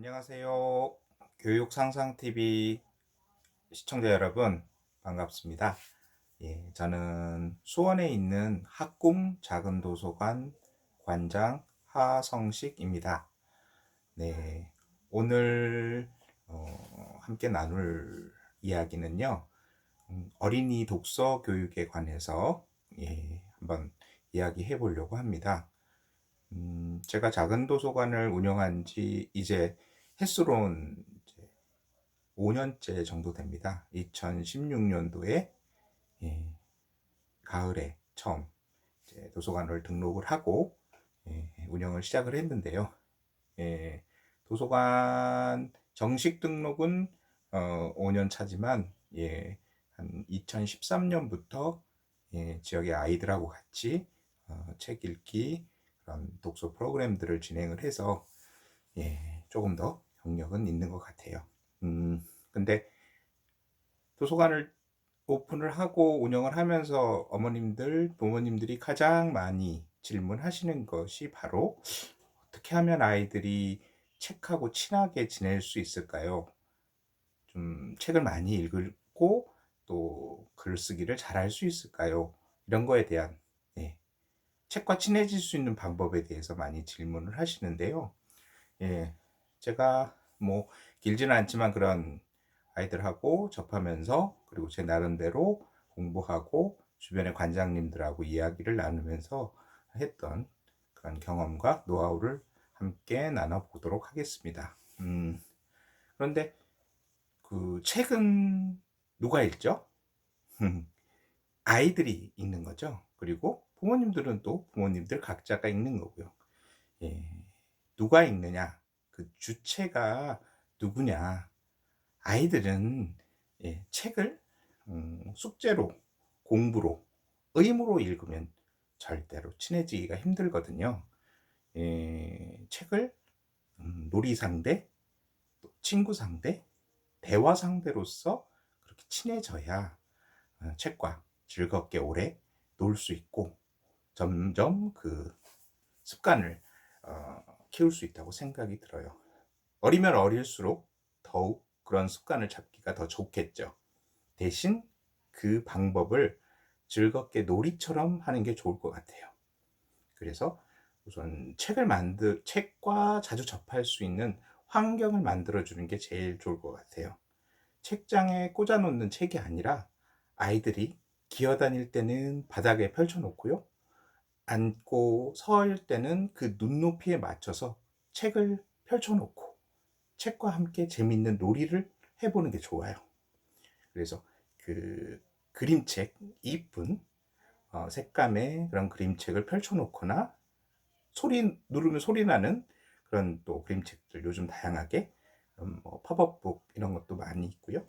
안녕하세요. 교육상상TV 시청자 여러분, 반갑습니다. 저는 수원에 있는 학궁 작은도서관 관장 하성식입니다. 네, 오늘 함께 나눌 이야기는요, 어린이 독서 교육에 관해서 한번 이야기해 보려고 합니다. 제가 작은 도서관을 운영한 지 이제 햇수로는 이제 5년째 정도 됩니다. 2016년도에 가을에 처음 이제 도서관을 등록을 하고 운영을 시작을 했는데요. 도서관 정식 등록은 5년 차지만 한 2013년부터 지역의 아이들하고 같이 책 읽기 그런 독서 프로그램들을 진행을 해서 조금 더 경력은 있는 것 같아요. 근데 도서관을 오픈을 하고 운영을 하면서 어머님들, 부모님들이 가장 많이 질문하시는 것이 바로 어떻게 하면 아이들이 책하고 친하게 지낼 수 있을까요? 좀 책을 많이 읽고 또 글쓰기를 잘할 수 있을까요? 이런 거에 대한 책과 친해질 수 있는 방법에 대해서 많이 질문을 하시는데요. 제가 뭐 길지는 않지만 그런 아이들하고 접하면서 그리고 제 나름대로 공부하고 주변의 관장님들하고 이야기를 나누면서 했던 그런 경험과 노하우를 함께 나눠보도록 하겠습니다. 그런데 그 책은 누가 읽죠? 아이들이 읽는 거죠. 그리고 부모님들은 또 부모님들 각자가 읽는 거고요. 예, 누가 읽느냐? 그 주체가 누구냐? 아이들은 책을 숙제로, 공부로, 의무로 읽으면 절대로 친해지기가 힘들거든요. 책을 놀이 상대, 또 친구 상대, 대화 상대로서 그렇게 친해져야 책과 즐겁게 오래 놀 수 있고 점점 그 습관을 키울 수 있다고 생각이 들어요. 어리면 어릴수록 더욱 그런 습관을 잡기가 더 좋겠죠. 대신 그 방법을 즐겁게 놀이처럼 하는 게 좋을 것 같아요. 그래서 우선 책과 자주 접할 수 있는 환경을 만들어주는 게 제일 좋을 것 같아요. 책장에 꽂아 놓는 책이 아니라 아이들이 기어다닐 때는 바닥에 펼쳐 놓고요. 앉고 서 있을 때는 그 눈높이에 맞춰서 책을 펼쳐 놓고 책과 함께 재밌는 놀이를 해보는 게 좋아요. 그래서 그 그림책, 이쁜 색감의 그런 그림책을 펼쳐 놓거나 소리 누르면 소리 나는 그런 또 그림책들 요즘 다양하게 뭐 팝업북 이런 것도 많이 있고요.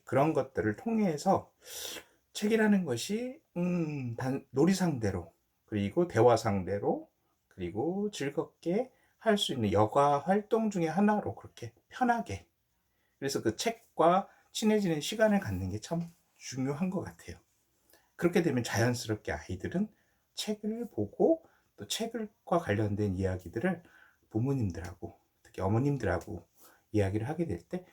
그런 것들을 통해서 책이라는 것이 놀이 상대로 그리고 대화 상대로 그리고 즐겁게 할 수 있는 여가 활동 중에 하나로 그렇게 편하게 그래서 그 책과 친해지는 시간을 갖는 게 참 중요한 것 같아요. 그렇게 되면 자연스럽게 아이들은 책을 보고 또 책과 관련된 이야기들을 부모님들하고 특히 어머님들하고 이야기를 하게 될 때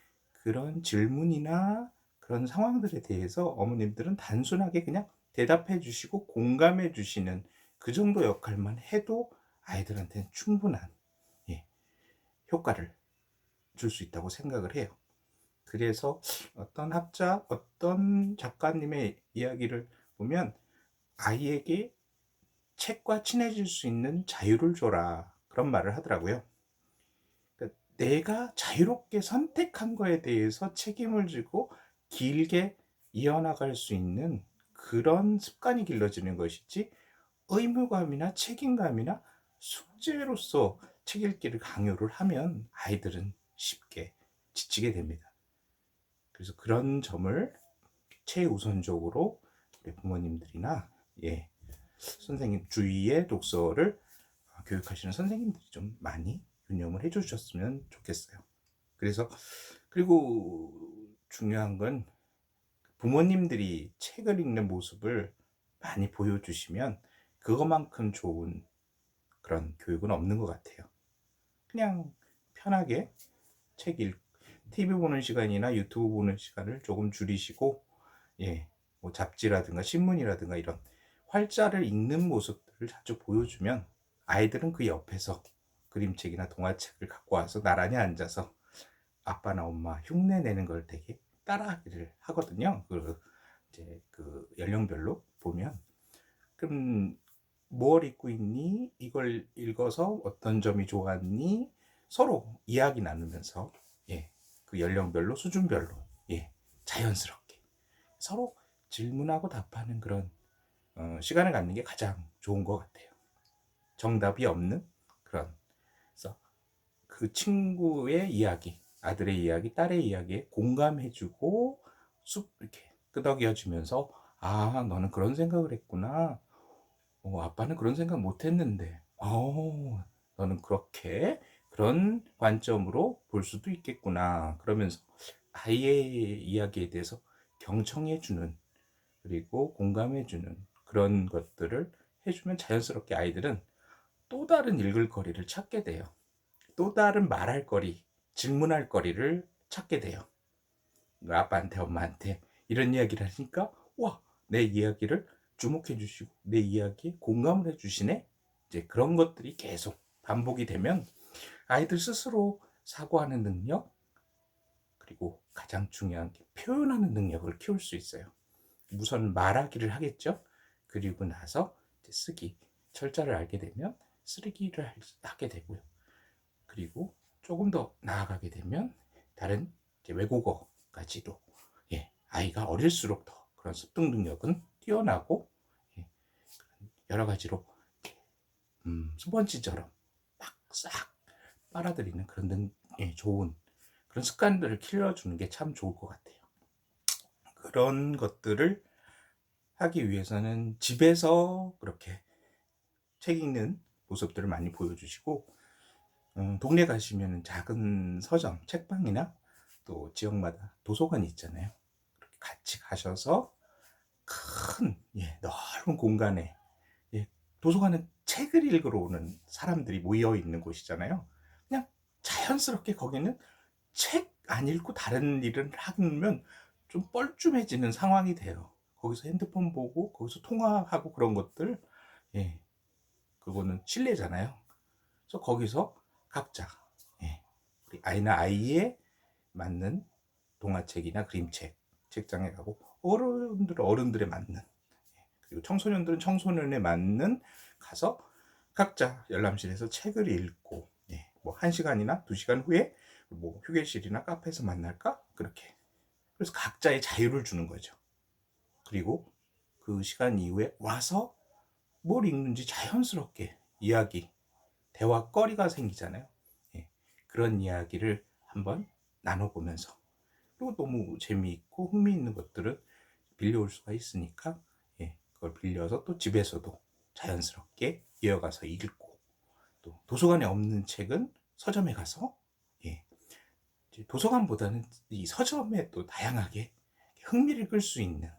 그런 질문이나 그런 상황들에 대해서 어머님들은 단순하게 그냥 대답해 주시고 공감해 주시는 그 정도 역할만 해도 아이들한테는 충분한 예, 효과를 줄 수 있다고 생각을 해요. 그래서 어떤 학자, 어떤 작가님의 이야기를 보면 아이에게 책과 친해질 수 있는 자유를 줘라. 그런 말을 하더라고요. 그러니까 내가 자유롭게 선택한 거에 대해서 책임을 지고 길게 이어나갈 수 있는 그런 습관이 길러지는 것이지 의무감이나 책임감이나 숙제로서 책 읽기를 강요를 하면 아이들은 쉽게 지치게 됩니다. 그래서 그런 점을 최우선적으로 우리 부모님들이나 선생님 주위의 독서를 교육하시는 선생님들이 좀 많이 유념을 해주셨으면 좋겠어요. 그래서 그리고 중요한 건 부모님들이 책을 읽는 모습을 많이 보여주시면 그것만큼 좋은 그런 교육은 없는 것 같아요. 그냥 편하게 TV 보는 시간이나 유튜브 보는 시간을 조금 줄이시고, 예, 뭐 잡지라든가 신문이라든가 이런 활자를 읽는 모습들을 자주 보여주면 아이들은 그 옆에서 그림책이나 동화책을 갖고 와서 나란히 앉아서 아빠나 엄마 흉내 내는 걸 되게 따라하기를 하거든요. 이제 그 연령별로 보면. 그럼 뭘 읽고 있니? 이걸 읽어서 어떤 점이 좋았니? 서로 이야기 나누면서, 예, 그 연령별로 수준별로, 예, 자연스럽게 서로 질문하고 답하는 그런 시간을 갖는 게 가장 좋은 것 같아요. 정답이 없는 그런. 그래서 그 친구의 이야기, 아들의 이야기, 딸의 이야기에 공감해주고 이렇게 끄덕여주면서, 아, 너는 그런 생각을 했구나. 아빠는 그런 생각 못했는데, 너는 그렇게 그런 관점으로 볼 수도 있겠구나. 그러면서 아이의 이야기에 대해서 경청해주는, 그리고 공감해주는 그런 것들을 해주면 자연스럽게 아이들은 또 다른 읽을 거리를 찾게 돼요. 또 다른 말할 거리, 질문할 거리를 찾게 돼요. 아빠한테, 엄마한테 이런 이야기를 하니까, 와, 내 이야기를 주목해 주시고 내 이야기에 공감을 해 주시네. 이제 그런 것들이 계속 반복이 되면 아이들 스스로 사고하는 능력, 그리고 가장 중요한 게 표현하는 능력을 키울 수 있어요. 우선 말하기를 하겠죠. 그리고 나서 이제 쓰기, 철자를 알게 되면 쓰기를 하게 되고요. 그리고 조금 더 나아가게 되면 다른 이제 외국어까지도, 예, 아이가 어릴수록 더 그런 습득 능력은 뛰어나고, 예, 여러 가지로 스펀지처럼 막 싹 빨아들이는 그런 예, 좋은 그런 습관들을 키워주는 게 참 좋을 것 같아요. 그런 것들을 하기 위해서는 집에서 그렇게 책 읽는 모습들을 많이 보여주시고, 동네 가시면 작은 서점, 책방이나 또 지역마다 도서관이 있잖아요. 그렇게 같이 가셔서 큰, 예, 넓은 공간에, 예, 도서관은 책을 읽으러 오는 사람들이 모여 있는 곳이잖아요. 그냥 자연스럽게 거기는 책 안 읽고 다른 일을 하면 좀 뻘쭘해지는 상황이 돼요. 거기서 핸드폰 보고 거기서 통화하고 그런 것들, 예, 그거는 실례잖아요. 그래서 거기서 각자, 예, 우리 아이나 아이에 맞는 동화책이나 그림책 책장에 가고, 어른들은 어른들에 맞는, 그리고 청소년들은 청소년에 맞는 가서 각자 열람실에서 책을 읽고, 예, 뭐 1시간이나 2시간 후에 뭐 휴게실이나 카페에서 만날까? 그렇게. 그래서 각자의 자유를 주는 거죠. 그리고 그 시간 이후에 와서 뭘 읽는지 자연스럽게 이야기, 대화거리가 생기잖아요. 예, 그런 이야기를 한번 나눠보면서, 그리고 너무 재미있고 흥미있는 것들은 빌려올 수가 있으니까, 예, 그걸 빌려서 또 집에서도 자연스럽게 이어가서 읽고, 또 도서관에 없는 책은 서점에 가서, 예, 도서관보다는 이 서점에 또 다양하게 흥미를 끌 수 있는,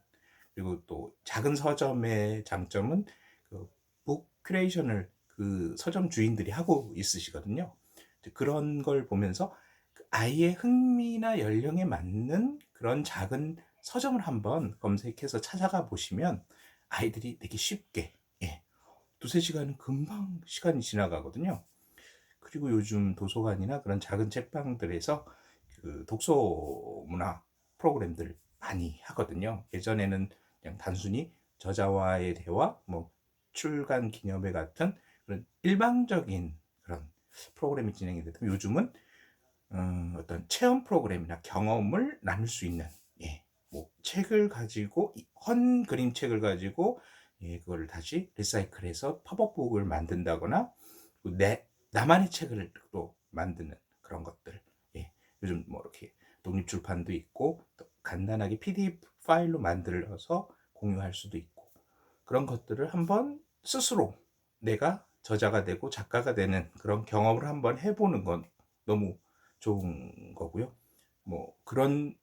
그리고 또 작은 서점의 장점은 그북 큐레이션을 그 서점 주인들이 하고 있으시거든요. 그런 걸 보면서 그 아이의 흥미나 연령에 맞는 그런 작은 서점을 한번 검색해서 찾아가 보시면 아이들이 되게 쉽게, 예, 두세 시간은 금방 시간이 지나가거든요. 그리고 요즘 도서관이나 그런 작은 책방들에서 그 독서 문화 프로그램들 많이 하거든요. 예전에는 그냥 단순히 저자와의 대화, 뭐 출간 기념회 같은 그런 일방적인 그런 프로그램이 진행이 되던, 요즘은 어떤 체험 프로그램이나 경험을 나눌 수 있는, 예, 뭐 책을 가지고, 헌 그림책을 가지고, 예, 그거를 다시 리사이클해서 팝업북을 만든다거나, 나만의 책을 또 만드는 그런 것들, 예, 요즘 뭐 이렇게 독립출판도 있고, 또 간단하게 PDF 파일로 만들어서 공유할 수도 있고, 그런 것들을 한번 스스로 내가 저자가 되고 작가가 되는 그런 경험을 한번 해보는 건 너무 좋은 거고요. 뭐 그런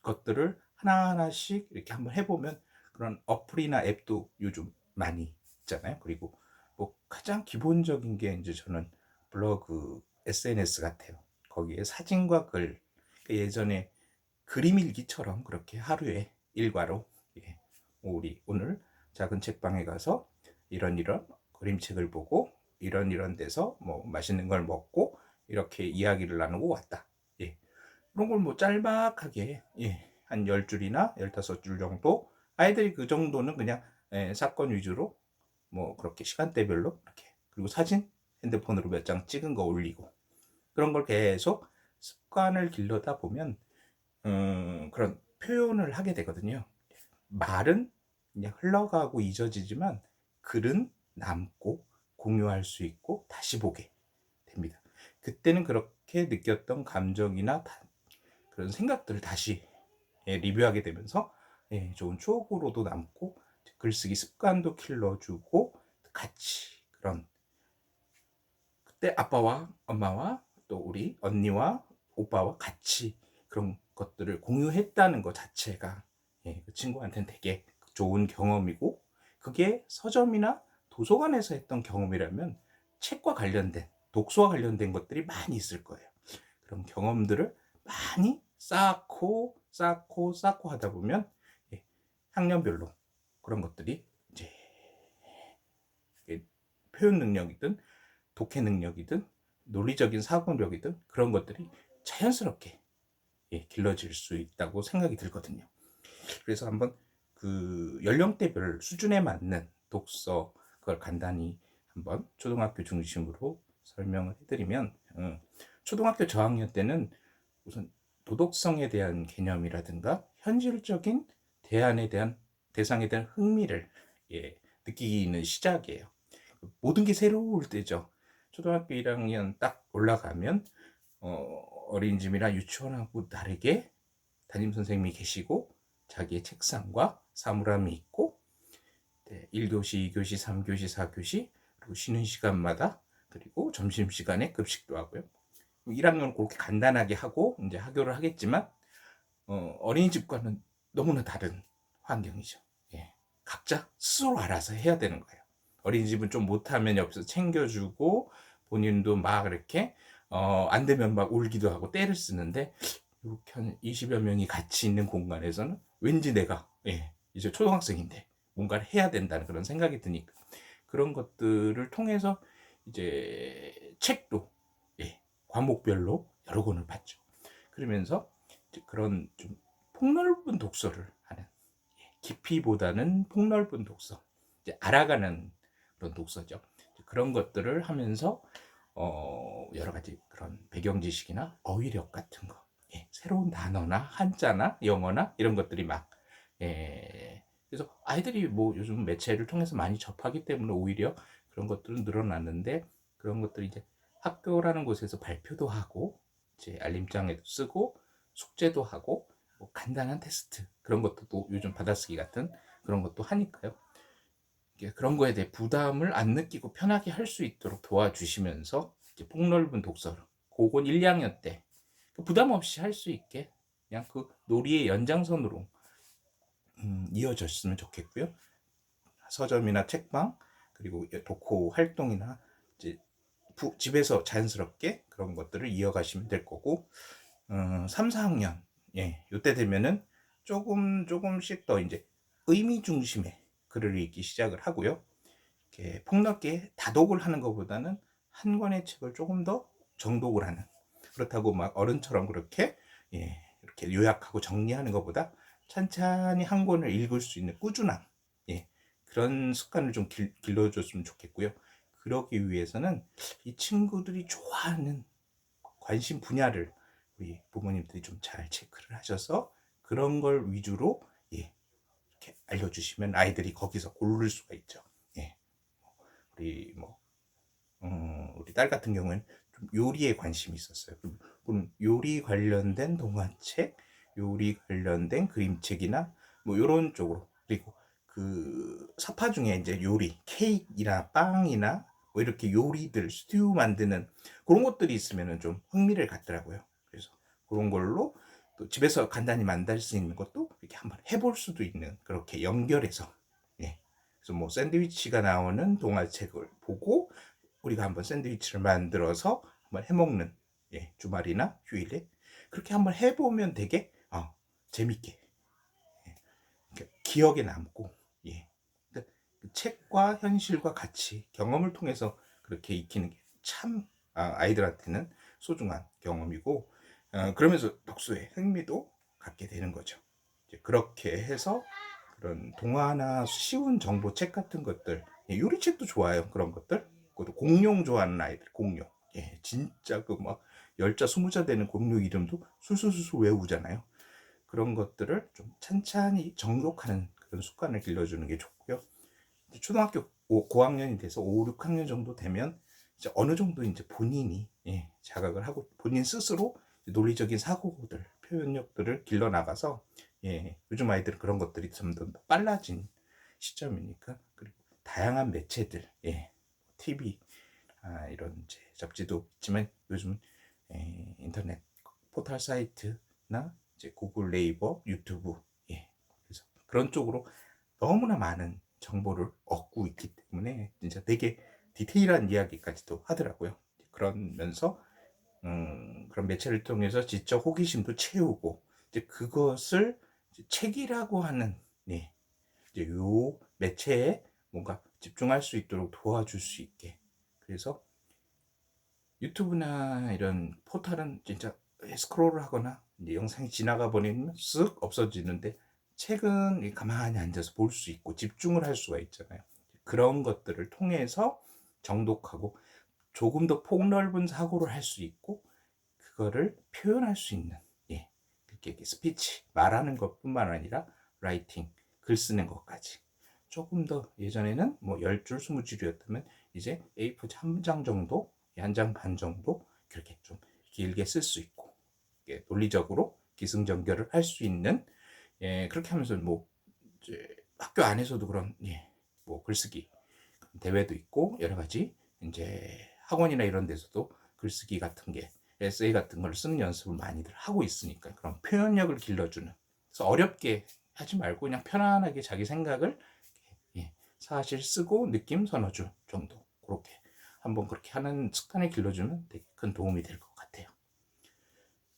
것들을 하나하나씩 이렇게 한번 해보면, 그런 어플이나 앱도 요즘 많이 있잖아요. 그리고 뭐 가장 기본적인 게 이제 저는 블로그, SNS 같아요. 거기에 사진과 글, 예전에 그림 일기처럼 그렇게 하루에 일과로, 예, 우리 오늘 작은 책방에 가서 이런 그림책을 보고 이런 데서 뭐 맛있는 걸 먹고 이렇게 이야기를 나누고 왔다. 예. 그런 걸 뭐 짤막하게, 예, 한 10줄이나 15줄 정도, 아이들이 그 정도는 그냥, 예, 사건 위주로 뭐 그렇게 시간대별로 이렇게, 그리고 사진 핸드폰으로 몇 장 찍은 거 올리고, 그런 걸 계속 습관을 길러다 보면 그런 표현을 하게 되거든요. 말은 그냥 흘러가고 잊어지지만 글은 남고 공유할 수 있고 다시 보게 됩니다. 그때는 그렇게 느꼈던 감정이나 그런 생각들을 다시, 예, 리뷰하게 되면서, 예, 좋은 추억으로도 남고 글쓰기 습관도 길러주고, 같이 그런, 그때 아빠와 엄마와 또 우리 언니와 오빠와 같이 그런 것들을 공유했다는 것 자체가, 예, 그 친구한테는 되게 좋은 경험이고, 그게 서점이나 도서관에서 했던 경험이라면 책과 관련된, 독서와 관련된 것들이 많이 있을 거예요. 그런 경험들을 많이 쌓고 하다 보면, 예, 학년별로 그런 것들이 이제 표현 능력이든 독해 능력이든 논리적인 사고력이든 그런 것들이 자연스럽게, 예, 길러질 수 있다고 생각이 들거든요. 그래서 한번 그 연령대별 수준에 맞는 독서, 그걸 간단히 한번 초등학교 중심으로 설명을 해드리면, 초등학교 저학년 때는 우선 도덕성에 대한 개념이라든가 현실적인 대상에 대한 흥미를, 예, 느끼는 시작이에요. 모든 게 새로울 때죠. 초등학교 1학년 딱 올라가면 어린이집이나 유치원하고 다르게 담임 선생님이 계시고 자기의 책상과 사물함이 있고, 네, 1교시, 2교시, 3교시, 4교시, 그리고 쉬는 시간마다, 그리고 점심시간에 급식도 하고요. 1학년은 그렇게 간단하게 하고 이제 하교를 하겠지만, 어린이집과는 너무나 다른 환경이죠. 예. 각자 스스로 알아서 해야 되는 거예요. 어린이집은 좀 못하면 옆에서 챙겨주고 본인도 막 이렇게 안 되면 막 울기도 하고 떼를 쓰는데, 이렇게 한 20여 명이 같이 있는 공간에서는 왠지 내가, 예, 이제 초등학생인데 뭔가를 해야 된다는 그런 생각이 드니까, 그런 것들을 통해서 이제 책도, 예, 과목별로 여러 권을 봤죠. 그러면서 이제 그런 좀 폭넓은 독서를 하는, 예, 깊이보다는 폭넓은 독서, 이제 알아가는 그런 독서죠. 그런 것들을 하면서 여러 가지 그런 배경 지식이나 어휘력 같은 거, 예, 새로운 단어나 한자나 영어나 이런 것들이 막, 예, 그래서 아이들이 뭐 요즘 매체를 통해서 많이 접하기 때문에 오히려 그런 것들은 늘어났는데, 그런 것들이 이제 학교라는 곳에서 발표도 하고 이제 알림장에도 쓰고 숙제도 하고 뭐 간단한 테스트 그런 것도 또 요즘 받아쓰기 같은 그런 것도 하니까요. 그런 거에 대해 부담을 안 느끼고 편하게 할 수 있도록 도와주시면서 이제 폭넓은 독서를, 그건 1, 2학년 때 부담 없이 할 수 있게 그냥 그 놀이의 연장선으로 이어졌으면 좋겠고요. 서점이나 책방, 그리고 독후 활동이나 이제 집에서 자연스럽게 그런 것들을 이어가시면 될 거고, 3, 4학년, 예, 요때 되면은 조금씩 더 이제 의미 중심의 글을 읽기 시작을 하고요. 이렇게 폭넓게 다독을 하는 것보다는 한 권의 책을 조금 더 정독을 하는, 그렇다고 막 어른처럼 그렇게, 예, 이렇게 요약하고 정리하는 것보다 찬찬히 한 권을 읽을 수 있는 꾸준함, 예, 그런 습관을 좀 길러줬으면 좋겠고요. 그러기 위해서는 이 친구들이 좋아하는 관심 분야를 우리 부모님들이 좀 잘 체크를 하셔서 그런 걸 위주로, 예, 이렇게 알려주시면 아이들이 거기서 고를 수가 있죠. 예, 우리 뭐 우리 딸 같은 경우에는 좀 요리에 관심이 있었어요. 그럼 요리 관련된 동화책, 요리 관련된 그림책이나 뭐 이런 쪽으로, 그리고 그 서파 중에 이제 요리, 케이크나 빵이나 뭐 이렇게 요리들, 스튜 만드는 그런 것들이 있으면 좀 흥미를 갖더라고요. 그래서 그런 걸로 또 집에서 간단히 만들 수 있는 것도 이렇게 한번 해볼 수도 있는, 그렇게 연결해서, 예. 그래서 뭐 샌드위치가 나오는 동화책을 보고 우리가 한번 샌드위치를 만들어서 한번 해먹는, 예, 주말이나 휴일에 그렇게 한번 해보면 되게 재밌게, 예, 기억에 남고, 예, 그러니까 그 책과 현실과 같이 경험을 통해서 그렇게 익히는 게 참 아이들한테는 소중한 경험이고, 그러면서 독서에 흥미도 갖게 되는 거죠. 이제 그렇게 해서 그런 동화나 쉬운 정보책 같은 것들, 예, 요리책도 좋아요. 그런 것들. 그것도 공룡 좋아하는 아이들, 공룡. 예, 진짜 그 막 열자 스무자 되는 공룡 이름도 술술술술 외우잖아요. 그런 것들을 좀 찬찬히 정독하는 그런 습관을 길러주는 게 좋고요. 초등학교 고학년이 돼서 5, 6학년 정도 되면 이제 어느 정도 이제 본인이, 예, 자각을 하고 본인 스스로 논리적인 사고들, 표현력들을 길러 나가서, 예, 요즘 아이들은 그런 것들이 좀 더 빨라진 시점이니까. 그리고 다양한 매체들, 예, TV, 이런 이제 잡지도 있지만 요즘은, 예, 인터넷 포털 사이트나 이제 구글, 네이버, 유튜브, 예, 그래서 그런 쪽으로 너무나 많은 정보를 얻고 있기 때문에 진짜 되게 디테일한 이야기까지도 하더라고요. 그러면서 그런 매체를 통해서 지적 호기심도 채우고, 이제 그것을 이제 책이라고 하는, 네, 이제 요 매체에 뭔가 집중할 수 있도록 도와줄 수 있게. 그래서 유튜브나 이런 포털은 진짜 스크롤을 하거나 이제 영상이 지나가 버리면 쓱 없어지는데, 책은 가만히 앉아서 볼 수 있고 집중을 할 수가 있잖아요. 그런 것들을 통해서 정독하고 조금 더 폭넓은 사고를 할 수 있고, 그거를 표현할 수 있는, 예, 이렇게 스피치 말하는 것뿐만 아니라 라이팅, 글 쓰는 것까지 조금 더, 예전에는 뭐 10줄 20줄이었다면 이제 A4 한 장 정도, 한 장 반 정도 그렇게 좀 길게 쓸 수 있고, 예, 논리적으로 기승전결을 할 수 있는, 예, 그렇게 하면서 뭐 이제 학교 안에서도 그런, 예, 뭐 글쓰기 대회도 있고 여러 가지 이제 학원이나 이런 데서도 글쓰기 같은 게, 에세이 같은 걸 쓰는 연습을 많이들 하고 있으니까 그런 표현력을 길러주는. 그래서 어렵게 하지 말고 그냥 편안하게 자기 생각을, 예, 사실 쓰고 느낌 선어줄 정도, 그렇게 한번 그렇게 하는 습관을 길러주면 되게 큰 도움이 될 것 같아요.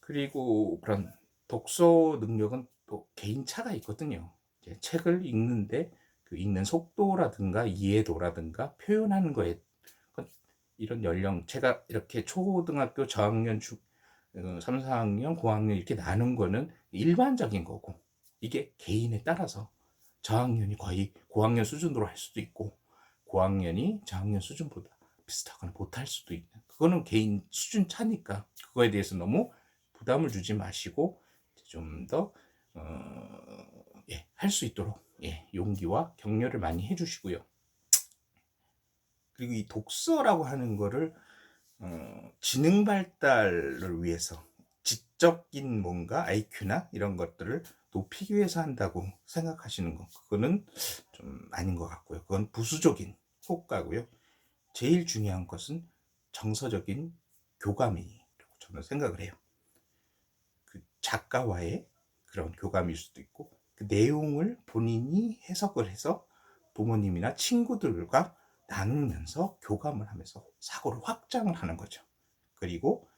그리고 그런 독서 능력은 또 개인차가 있거든요. 이제 책을 읽는데 그 읽는 속도라든가 이해도라든가 표현하는 거에, 이런 연령, 제가 이렇게 초등학교 저학년, 3, 4학년, 고학년 이렇게 나눈 거는 일반적인 거고, 이게 개인에 따라서 저학년이 거의 고학년 수준으로 할 수도 있고, 고학년이 저학년 수준보다 비슷하거나 못할 수도 있는, 그거는 개인 수준 차니까 그거에 대해서 너무 부담을 주지 마시고 좀 더, 예, 할 수 있도록, 예, 용기와 격려를 많이 해주시고요. 그리고 이 독서라고 하는 거를 지능 발달을 위해서, 지적인 뭔가 IQ나 이런 것들을 높이기 위해서 한다고 생각하시는 거, 그거는 좀 아닌 것 같고요. 그건 부수적인 효과고요. 제일 중요한 것은 정서적인 교감이라고 저는 생각을 해요. 그 작가와의 그런 교감일 수도 있고, 그 내용을 본인이 해석을 해서 부모님이나 친구들과 나누면서 교감을 하면서 사고를 확장을 하는 거죠. 그리고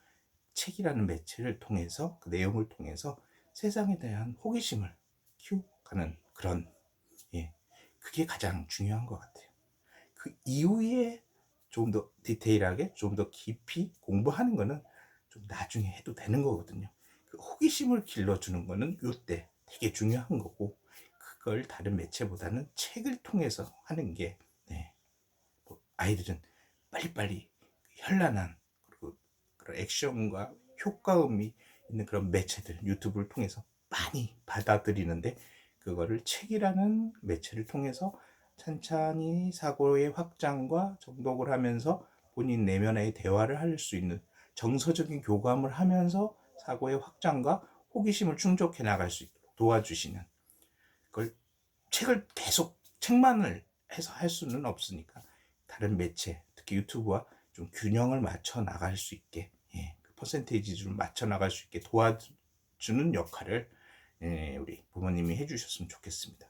책이라는 매체를 통해서, 그 내용을 통해서 세상에 대한 호기심을 키워가는 그런, 예, 그게 가장 중요한 것 같아요. 그 이후에 좀 더 디테일하게, 좀 더 깊이 공부하는 거는 좀 나중에 해도 되는 거거든요. 그 호기심을 길러주는 거는 이때 되게 중요한 거고, 그걸 다른 매체보다는 책을 통해서 하는 게, 네, 뭐 아이들은 빨리빨리 현란한, 그리고 그런 액션과 효과음이 있는 그런 매체들, 유튜브를 통해서 많이 받아들이는데, 그거를 책이라는 매체를 통해서 찬찬히 사고의 확장과 정독을 하면서 본인 내면의 대화를 할 수 있는, 정서적인 교감을 하면서 사고의 확장과 호기심을 충족해 나갈 수 있도록 도와주시는, 그걸 책을 계속 책만을 해서 할 수는 없으니까 다른 매체, 특히 유튜브와 좀 균형을 맞춰 나갈 수 있게, 예, 그 퍼센테이지 좀 맞춰 나갈 수 있게 도와주는 역할을, 예, 우리 부모님이 해주셨으면 좋겠습니다.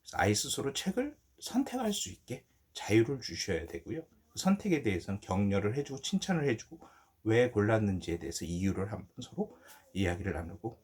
그래서 아이 스스로 책을 선택할 수 있게 자유를 주셔야 되고요. 그 선택에 대해서는 격려를 해주고 칭찬을 해주고, 왜 골랐는지에 대해서 이유를 한번 서로 이야기를 나누고,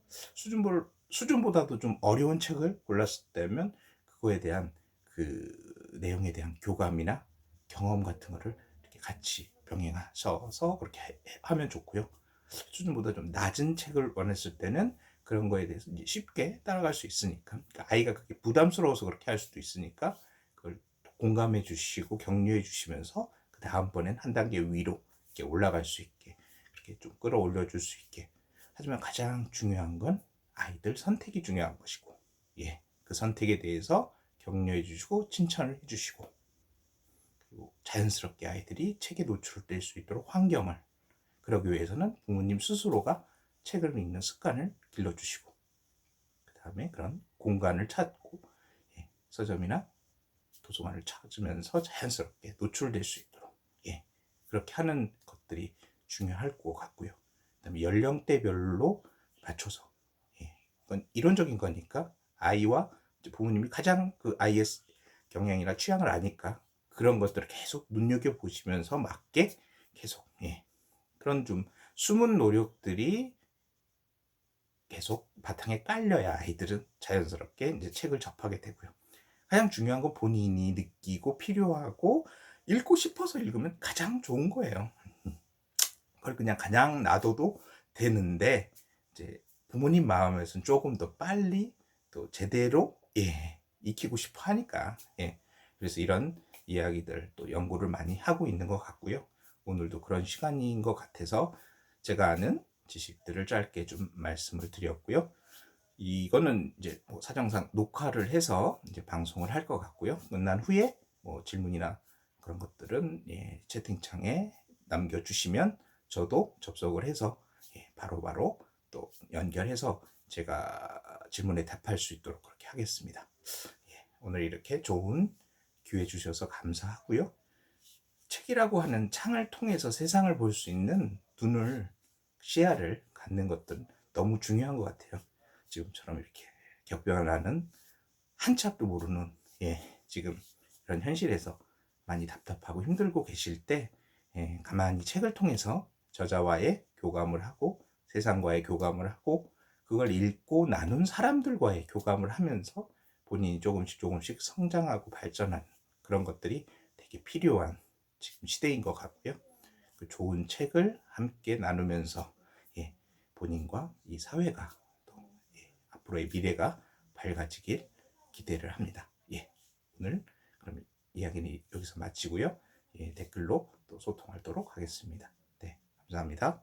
수준보다도 좀 어려운 책을 골랐을 때면 그거에 대한 그 내용에 대한 교감이나 경험 같은 거를 이렇게 같이 병행하셔서 그렇게 하면 좋고요. 수준보다 좀 낮은 책을 원했을 때는 그런 거에 대해서 이제 쉽게 따라갈 수 있으니까, 그러니까 아이가 그게 부담스러워서 그렇게 할 수도 있으니까 그걸 공감해 주시고 격려해 주시면서 그 다음번엔 한 단계 위로 이렇게 올라갈 수 있게, 그렇게 좀 끌어올려 줄 수 있게. 하지만 가장 중요한 건 아이들 선택이 중요한 것이고, 그 선택에 대해서 격려해 주시고 칭찬을 해 주시고, 그리고 자연스럽게 아이들이 책에 노출될 수 있도록 환경을, 그러기 위해서는 부모님 스스로가 책을 읽는 습관을 길러주시고, 그 다음에 그런 공간을 찾고, 서점이나 도서관을 찾으면서 자연스럽게 노출될 수 있도록, 그렇게 하는 것들이 중요할 것 같고요. 그다음에 연령대별로 맞춰서, 이건 이론적인 거니까 아이와 부모님이 가장 그 아이의 경향이나 취향을 아니까 그런 것들을 계속 눈여겨 보시면서 맞게 계속, 그런 좀 숨은 노력들이 계속 바탕에 깔려야 아이들은 자연스럽게 이제 책을 접하게 되고요. 가장 중요한 건 본인이 느끼고 필요하고 읽고 싶어서 읽으면 가장 좋은 거예요. 그걸 그냥 놔둬도 되는데, 이제 부모님 마음에서는 조금 더 빨리 또 제대로 익히고 싶어 하니까, 그래서 이런 이야기들 또 연구를 많이 하고 있는 것 같고요. 오늘도 그런 시간인 것 같아서 제가 아는 지식들을 짧게 좀 말씀을 드렸고요. 이거는 이제 뭐 사정상 녹화를 해서 이제 방송을 할 것 같고요. 끝난 후에 뭐 질문이나 그런 것들은 채팅창에 남겨주시면 저도 접속을 해서 바로바로 또 연결해서 제가 질문에 답할 수 있도록 그렇게 하겠습니다. 오늘 이렇게 좋은 기회 주셔서 감사하고요. 책이라고 하는 창을 통해서 세상을 볼 수 있는 눈을, 시야를 갖는 것들은 너무 중요한 것 같아요. 지금처럼 이렇게 격변하는 한치 앞도 모르는, 지금 이런 현실에서 많이 답답하고 힘들고 계실 때, 가만히 책을 통해서 저자와의 교감을 하고 세상과의 교감을 하고 그걸 읽고 나눈 사람들과의 교감을 하면서 본인이 조금씩 성장하고 발전하는 그런 것들이 되게 필요한 지금 시대인 것 같고요. 그 좋은 책을 함께 나누면서, 본인과 이 사회가 또, 앞으로의 미래가 밝아지길 기대를 합니다. 오늘 그럼 이야기는 여기서 마치고요. 댓글로 또 소통하도록 하겠습니다. 네, 감사합니다.